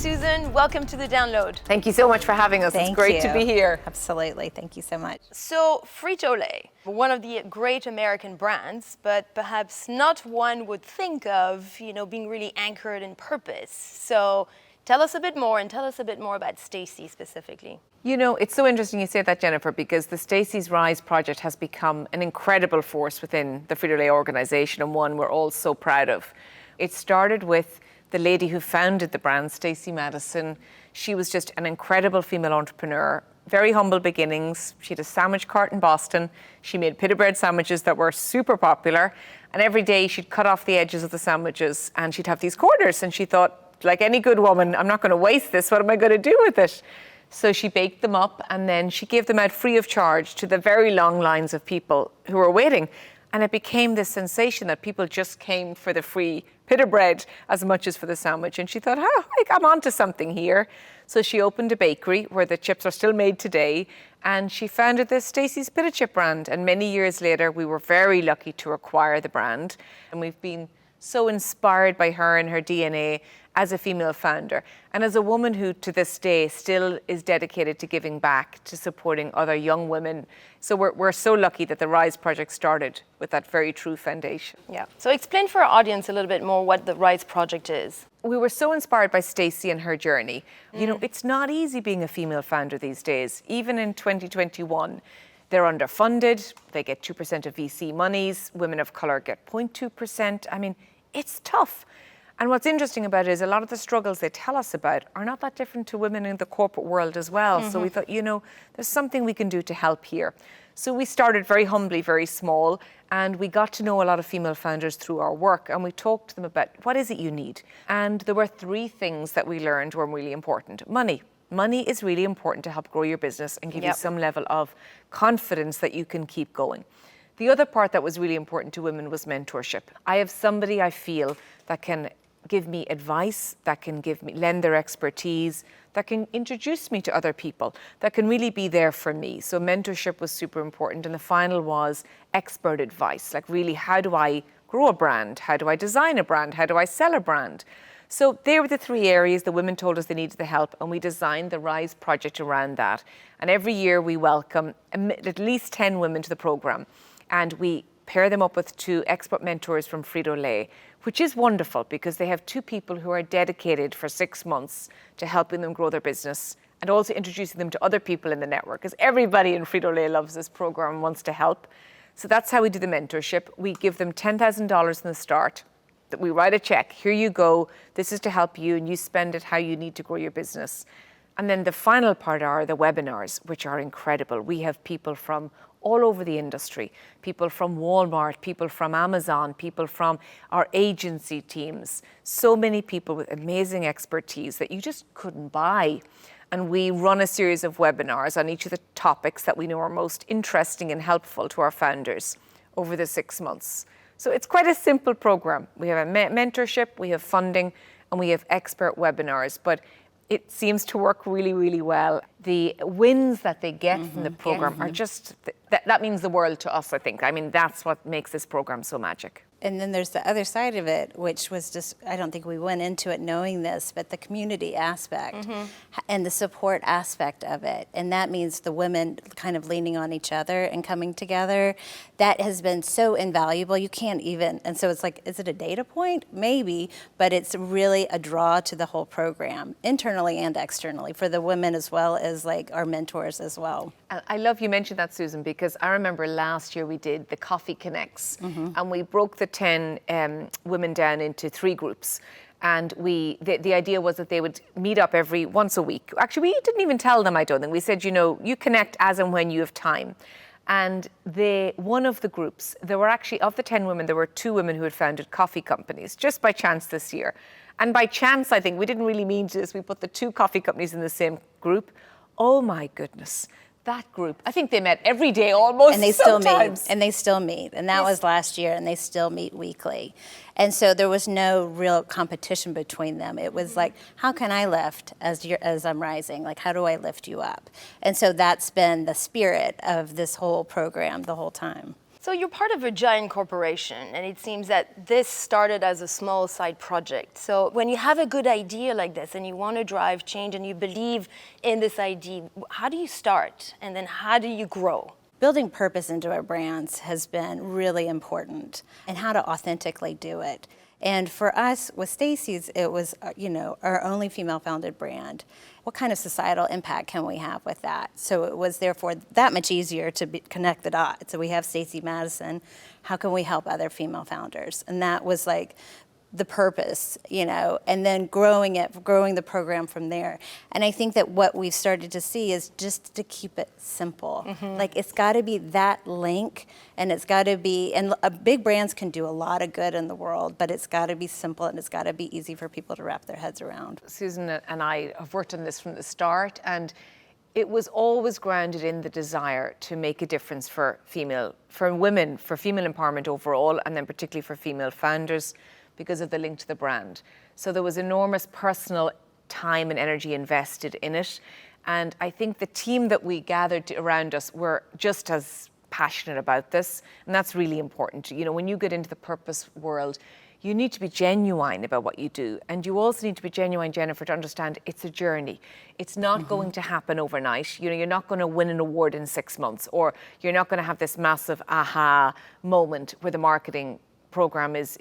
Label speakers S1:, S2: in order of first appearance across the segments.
S1: Susan. Welcome to The Download.
S2: Thank you so much for having us. It's great to be here.
S3: Absolutely. Thank you so much.
S1: So, Frito-Lay, one of the great American brands, but perhaps not one would think of, being really anchored in purpose. So, tell us a bit more, and tell us a bit more about Stacy specifically.
S2: It's so interesting you say that, Jennifer, because the Stacy's Rise project has become an incredible force within the Frito-Lay organization, and one we're all so proud of. It started with the lady who founded the brand, Stacy Madison. She was just an incredible female entrepreneur, very humble beginnings. She had a sandwich cart in Boston. She made pita bread sandwiches that were super popular. And every day she'd cut off the edges of the sandwiches and she'd have these quarters. And she thought, like any good woman, I'm not going to waste this. What am I going to do with it? So she baked them up and then she gave them out free of charge to the very long lines of people who were waiting. And it became this sensation that people just came for the free pita bread as much as for the sandwich. And she thought, I'm onto something here. So she opened a bakery where the chips are still made today. And she founded the Stacy's Pita Chip brand. And many years later, we were very lucky to acquire the brand. And we've been so inspired by her and her DNA as a female founder. And as a woman who, to this day, still is dedicated to giving back, to supporting other young women. So we're so lucky that the Rise Project started with that very true foundation.
S1: Yeah. So explain for our audience a little bit more what the Rise Project is.
S2: We were so inspired by Stacy and her journey. It's not easy being a female founder these days. Even in 2021, they're underfunded. They get 2% of VC monies. Women of color get 0.2%. I mean, it's tough. And what's interesting about it is a lot of the struggles they tell us about are not that different to women in the corporate world as well. Mm-hmm. So we thought, there's something we can do to help here. So we started very humbly, very small, and we got to know a lot of female founders through our work, and we talked to them about what is it you need. And there were 3 things that we learned were really important. Money. Money is really important to help grow your business and give you some level of confidence that you can keep going. The other part that was really important to women was mentorship. I have somebody I feel that can give me advice, that can lend their expertise, that can introduce me to other people, that can really be there for me. So mentorship was super important. And the final was expert advice. Like really, how do I grow a brand? How do I design a brand? How do I sell a brand? So they were the 3 areas the women told us they needed the help, and we designed the Rise Project around that. And every year we welcome at least 10 women to the program, and we pair them up with 2 expert mentors from Frito-Lay, which is wonderful because they have 2 people who are dedicated for 6 months to helping them grow their business and also introducing them to other people in the network, because everybody in Frito-Lay loves this program and wants to help. So that's how we do the mentorship. We give them $10,000 in the start. That we write a check, here you go, this is to help you, and you spend it how you need to grow your business. And then the final part are the webinars, which are incredible. We have people from all over the industry, people from Walmart, people from Amazon, people from our agency teams, so many people with amazing expertise that you just couldn't buy. And we run a series of webinars on each of the topics that we know are most interesting and helpful to our founders over the 6 months. So it's quite a simple program. We have a mentorship, we have funding, and we have expert webinars, but it seems to work really, really well. The wins that they get from the program are just, that means the world to us, I think. I mean, that's what makes this program so magic.
S3: And then there's the other side of it, which was just, I don't think we went into it knowing this, but the community aspect and the support aspect of it. And that means the women kind of leaning on each other and coming together. That has been so invaluable. You can't even, and so it's like, is it a data point? Maybe, but it's really a draw to the whole program, internally and externally, for the women as well as like our mentors as well.
S2: I love you mentioned that, Susan, because I remember last year we did the Coffee Connects, and we broke the 10 women down into 3 groups. And the idea was that they would meet up once a week. Actually, we didn't even tell them, I don't think. We said, you connect as and when you have time. And one of the groups, there were actually, of the 10 women, there were 2 women who had founded coffee companies, just by chance this year. And by chance, I think, we didn't really mean to this, we put the 2 coffee companies in the same group. Oh my goodness. That group, I think they met every day almost.
S3: And they
S2: sometimes.
S3: still meet. And that was last year, and they still meet weekly. And so there was no real competition between them. It was like, how can I lift as I'm rising? Like, how do I lift you up? And so that's been the spirit of this whole program the whole time.
S1: So you're part of a giant corporation, and it seems that this started as a small side project. So when you have a good idea like this and you want to drive change and you believe in this idea, how do you start? And then how do you grow?
S3: Building purpose into our brands has been really important, and how to authentically do it. And for us, with Stacy's, it was, our only female-founded brand. What kind of societal impact can we have with that? So it was therefore that much easier to connect the dots. So we have Stacy Madison. How can we help other female founders? And that was like the purpose, and then growing the program from there. And I think that what we've started to see is just to keep it simple. Like it's got to be that link, and it's got to be, and big brands can do a lot of good in the world, but it's got to be simple and it's got to be easy for people to wrap their heads around.
S2: Susan and I have worked on this from the start, and it was always grounded in the desire to make a difference for women, for female empowerment overall, and then particularly for female founders, because of the link to the brand. So there was enormous personal time and energy invested in it. And I think the team that we gathered around us were just as passionate about this. And that's really important. When you get into the purpose world, you need to be genuine about what you do. And you also need to be genuine, Jennifer, to understand it's a journey. It's not going to happen overnight. You're not going to win an award in 6 months, or you're not going to have this massive aha moment where the marketing program is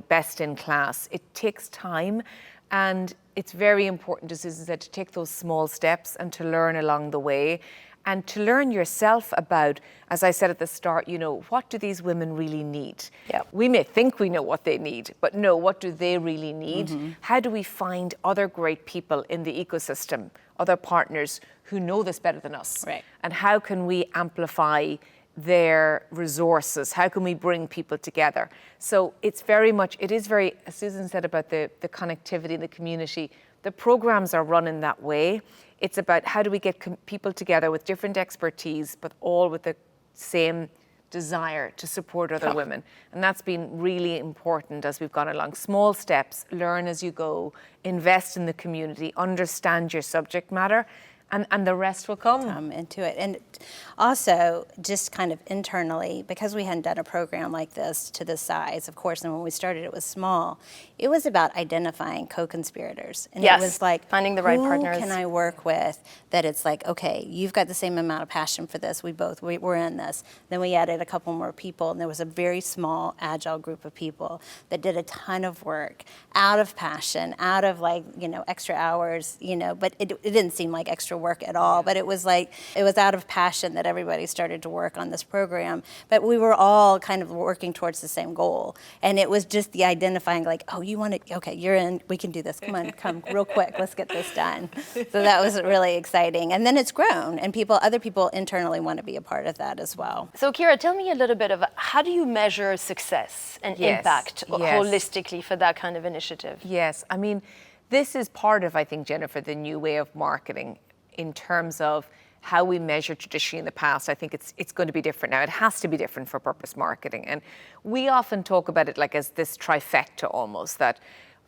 S2: best in class. It takes time, and it's very important, as Susan said, to take those small steps and to learn along the way, and to learn yourself about, as I said at the start, what do these women really need?
S1: Yep.
S2: We may think we know what they need, but no, what do they really need? How do we find other great people in the ecosystem, other partners who know this better than us?
S3: Right.
S2: And how can we amplify their resources? How can we bring people together? So it is very, as Susan said about the connectivity in the community, the programs are run in that way. It's about how do we get people together with different expertise, but all with the same desire to support other women. And that's been really important as we've gone along. Small steps, learn as you go, invest in the community, understand your subject matter, and the rest will come
S3: into it. And also, just kind of internally, because we hadn't done a program like this to this size, of course, and when we started it was small, it was about identifying co-conspirators. And
S1: Yes,
S3: it was like,
S1: finding the right partners.
S3: Who can I work with that it's like, okay, you've got the same amount of passion for this, we're in this. Then we added a couple more people, and there was a very small, agile group of people that did a ton of work out of passion, out of extra hours, but it didn't seem like extra work at all, but it was out of passion that everybody started to work on this program. But we were all kind of working towards the same goal, and it was just the identifying, you want to, okay, you're in, we can do this, come real quick, let's get this done. So that was really exciting, and then it's grown, and other people internally want to be a part of that as well.
S1: So Kira, tell me a little bit of how do you measure success and impact holistically for that kind of initiative?
S2: Yes, I mean, this is part of, I think, Jennifer, the new way of marketing in terms of how we measure traditionally in the past. I think it's going to be different now. It has to be different for purpose marketing. And we often talk about it like as this trifecta almost, that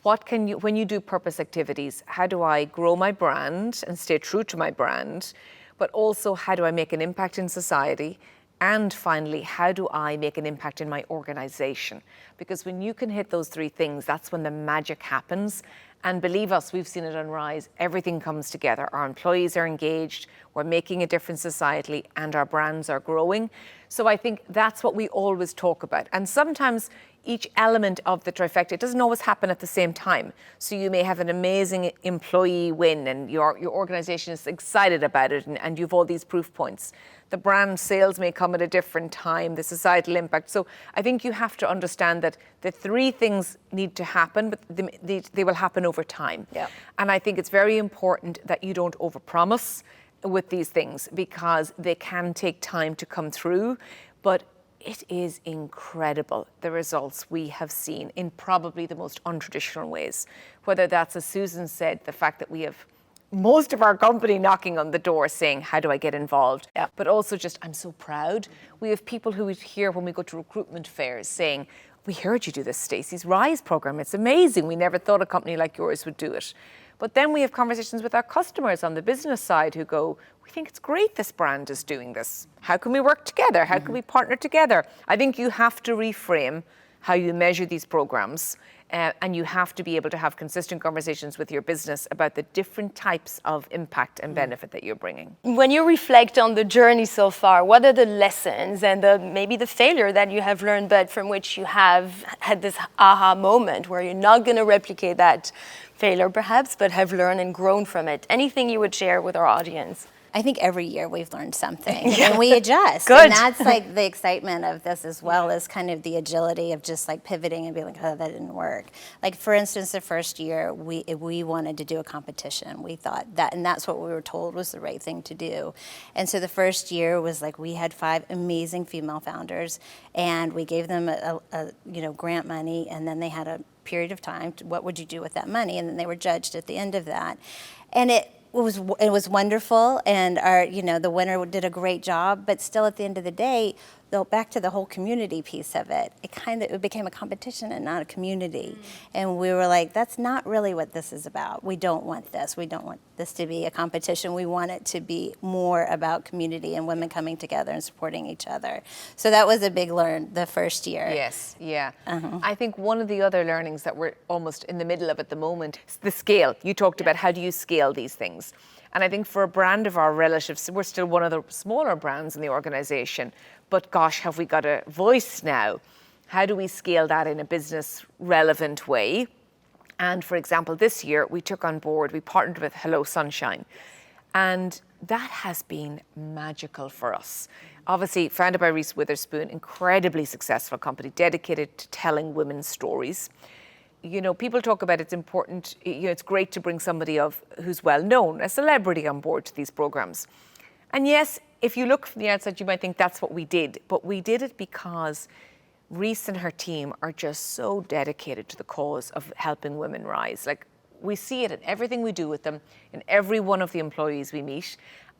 S2: when you do purpose activities, how do I grow my brand and stay true to my brand, but also how do I make an impact in society? And finally, how do I make an impact in my organization? Because when you can hit those three things, that's when the magic happens. And believe us, we've seen it on Rise. Everything comes together. Our employees are engaged, we're making a difference societally, and our brands are growing. So I think that's what we always talk about. And sometimes each element of the trifecta, it doesn't always happen at the same time. So you may have an amazing employee win and your organization is excited about it and you have all these proof points. The brand sales may come at a different time, the societal impact. So I think you have to understand that the three things need to happen, but they will happen over time.
S1: Yeah.
S2: And I think it's very important that you don't overpromise with these things because they can take time to come through. But it is incredible, the results we have seen in probably the most untraditional ways. Whether that's, as Susan said, the fact that we have most of our company knocking on the door saying, how do I get involved?
S1: Yeah.
S2: But also just, I'm so proud. We have people who would hear when we go to recruitment fairs saying, we heard you do this Stacy's Rise program. It's amazing. We never thought a company like yours would do it. But then we have conversations with our customers on the business side who go, we think it's great this brand is doing this. How can we work together? How can we partner together? I think you have to reframe how you measure these programs, and you have to be able to have consistent conversations with your business about the different types of impact and benefit that you're bringing.
S1: When you reflect on the journey so far, what are the lessons and maybe the failure that you have learned, but from which you have had this aha moment where you're not going to replicate that failure perhaps, but have learned and grown from it? Anything you would share with our audience?
S3: I think every year we've learned something and we adjust.
S1: Good.
S3: And that's like the excitement of this, as well as kind of the agility of just like pivoting and being like, oh, that didn't work. Like for instance, the first year we wanted to do a competition. We thought that, and that's what we were told was the right thing to do. And so the first year was like, we had 5 amazing female founders and we gave them a grant money, and then they had a period of time to, what would you do with that money? And then they were judged at the end of that. And it was wonderful, and the winner did a great job. But still, at the end of the day, though, back to the whole community piece of it, it became a competition and not a community. And we were like, that's not really what this is about. We don't want this. We don't want this to be a competition. We want it to be more about community and women coming together and supporting each other. So that was a big learn the first year.
S2: Yes, yeah. I think one of the other learnings that we're almost in the middle of at the moment is the scale. You talked about how do you scale these things. And I think for a brand of our relatives, we're still one of the smaller brands in the organization, but gosh, have we got a voice now? How do we scale that in a business relevant way? And for example, this year we partnered with Hello Sunshine, and that has been magical for us. Obviously, founded by Reese Witherspoon, incredibly successful company dedicated to telling women's stories. You know, people talk about it's important, it's great to bring somebody who's well known, a celebrity on board to these programs. And yes, if you look from the outside, you might think that's what we did, but we did it because Reese and her team are just so dedicated to the cause of helping women rise. Like, we see it in everything we do with them, in every one of the employees we meet.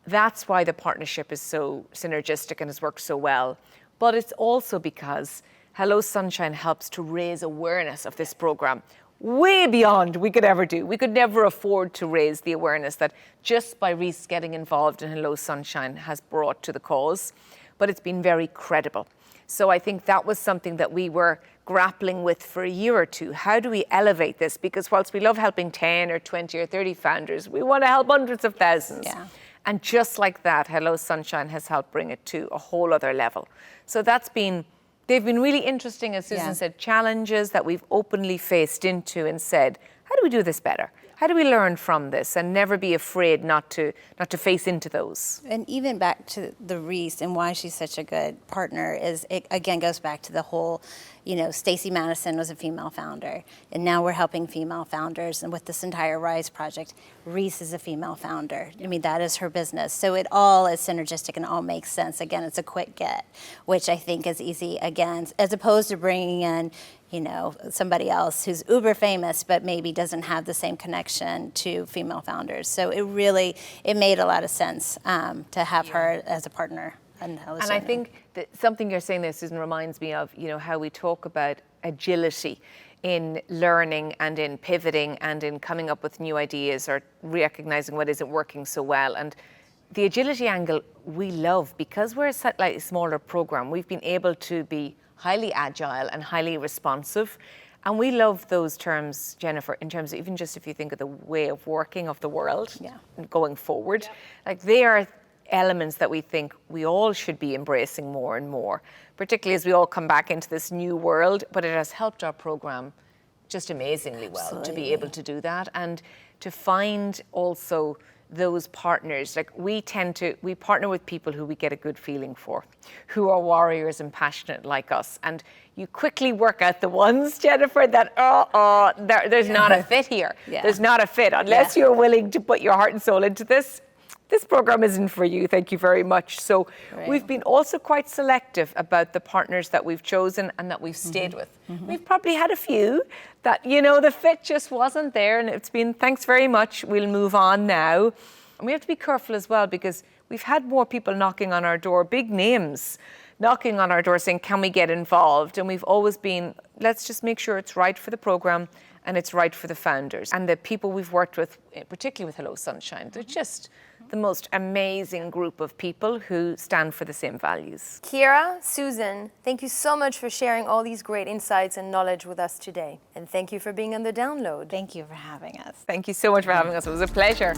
S2: That's why the partnership is so synergistic and has worked so well. But it's also because Hello Sunshine helps to raise awareness of this program way beyond we could ever do. We could never afford to raise the awareness that just by Reese getting involved in Hello Sunshine has brought to the cause, but it's been very credible. So I think that was something that we were grappling with for a year or two. How do we elevate this? Because whilst we love helping 10 or 20 or 30 founders, we want to help hundreds of thousands.
S3: Yeah.
S2: And just like that, Hello Sunshine has helped bring it to a whole other level. So they've been really interesting, as Susan said, challenges that we've openly faced into and said, how do we do this better? How do we learn from this and never be afraid not to face into those?
S3: And even back to the Reese and why she's such a good partner is, it again goes back to the whole, Stacy Madison was a female founder, and now we're helping female founders. And with this entire Rise project, Reese is a female founder. I mean, that is her business. So it all is synergistic and all makes sense. Again, it's a quick get, which I think is easy, again, as opposed to bringing in somebody else who's uber famous, but maybe doesn't have the same connection to female founders. So it made a lot of sense to have her as a partner. And
S2: I think that something you're saying there, Susan, reminds me of, how we talk about agility in learning and in pivoting and in coming up with new ideas or recognizing what isn't working so well. And the agility angle we love, because we're a slightly smaller program, we've been able to be highly agile and highly responsive. And we love those terms, Jennifer, in terms of even just if you think of the way of working of the world going forward, like they are elements that we think we all should be embracing more and more, particularly as we all come back into this new world. But it has helped our program just amazingly well to be able to do that and to find also those partners. Like we partner with people who we get a good feeling for, who are warriors and passionate like us. And you quickly work out the ones, Jennifer, that, there's not a fit here. Yeah. There's not a fit. Unless you're willing to put your heart and soul into this program isn't for you, thank you very much. So we've been also quite selective about the partners that we've chosen and that we've stayed with. We've probably had a few that, the fit just wasn't there, and it's been, thanks very much, we'll move on now. And we have to be careful as well, because we've had more people knocking on our door, big names, knocking on our door saying, can we get involved? And we've always been, let's just make sure it's right for the programme and it's right for the founders. And the people we've worked with, particularly with Hello Sunshine, they're just the most amazing group of people who stand for the same values.
S1: Kira, Susan, thank you so much for sharing all these great insights and knowledge with us today. And thank you for being on The Download.
S3: Thank you for having us.
S2: Thank you so much for having us. It was a pleasure.